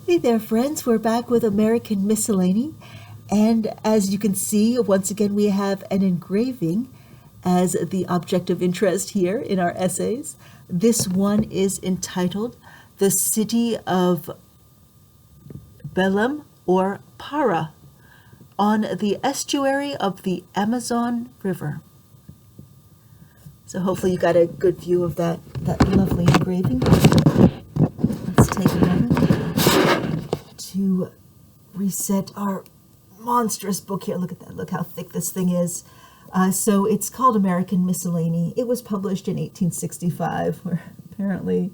Hey there, friends. We're back with American Miscellany. And as you can see, once again, we have an engraving as the object of interest here in our essays. This one is entitled The City of Belem or Para on the estuary of the Amazon River. So hopefully you got a good view of that lovely engraving. Let's take a moment to reset our monstrous book here. Look at that. Look how thick this thing is. So it's called American Miscellany. It was published in 1865, where apparently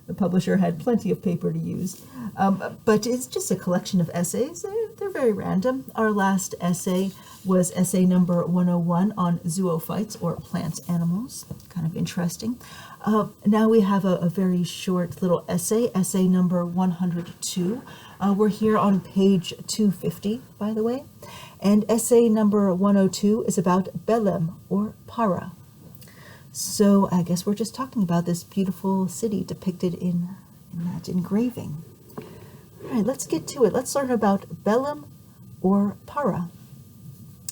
the publisher had plenty of paper to use. But it's just a collection of essays. They're very random. Our last essay was essay number 101 on zoophytes, or plant animals. Kind of interesting. Now we have a very short little essay, essay number 102. We're here on page 250, by the way. And essay number 102 is about Belem, or Para. So I guess we're just talking about this beautiful city depicted in that engraving. All right, let's get to it. Let's learn about Belem, or Para.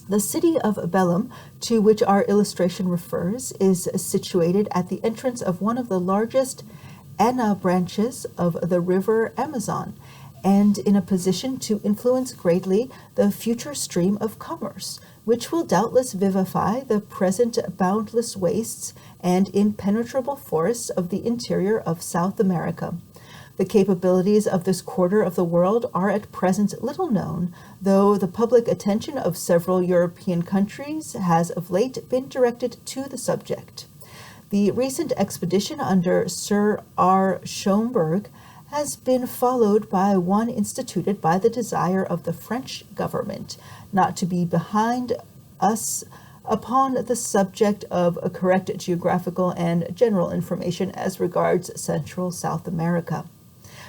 The city of Belem, to which our illustration refers, is situated at the entrance of one of the largest Ana branches of the river Amazon, and in a position to influence greatly the future stream of commerce, which will doubtless vivify the present boundless wastes and impenetrable forests of the interior of South America. The capabilities of this quarter of the world are at present little known, though the public attention of several European countries has of late been directed to the subject. The recent expedition under Sir R. Schomburg has been followed by one instituted by the desire of the French government not to be behind us upon the subject of a correct geographical and general information as regards Central South America.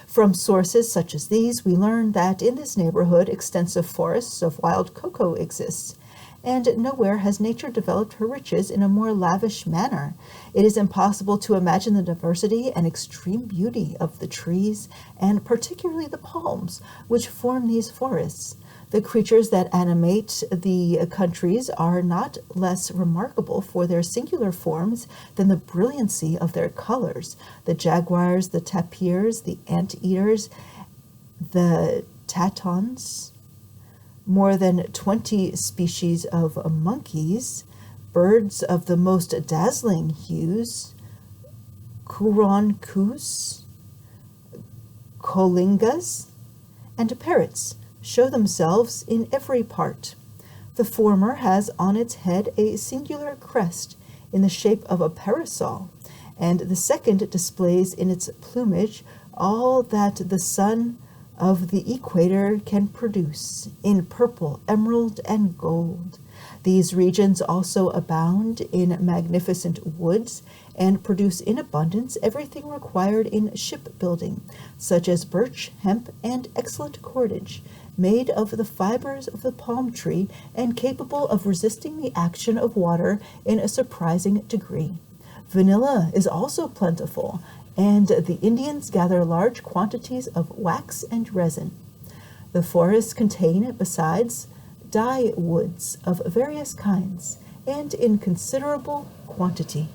From sources such as these, we learn that in this neighborhood extensive forests of wild cocoa exist, and nowhere has nature developed her riches in a more lavish manner. It is impossible to imagine the diversity and extreme beauty of the trees, and particularly the palms, which form these forests. The creatures that animate the countries are not less remarkable for their singular forms than the brilliancy of their colors. The jaguars, the tapirs, the anteaters, the tatons, more than 20 species of monkeys, birds of the most dazzling hues, curoncus, colingas, and parrots show themselves in every part. The former has on its head a singular crest in the shape of a parasol, and the second displays in its plumage all that the sun of the equator can produce in purple, emerald, and gold. These regions also abound in magnificent woods and produce in abundance everything required in shipbuilding, such as birch, hemp, and excellent cordage, made of the fibers of the palm tree and capable of resisting the action of water in a surprising degree. Vanilla is also plentiful, and the Indians gather large quantities of wax and resin. The forests contain, besides, dye woods of various kinds, and in considerable quantity.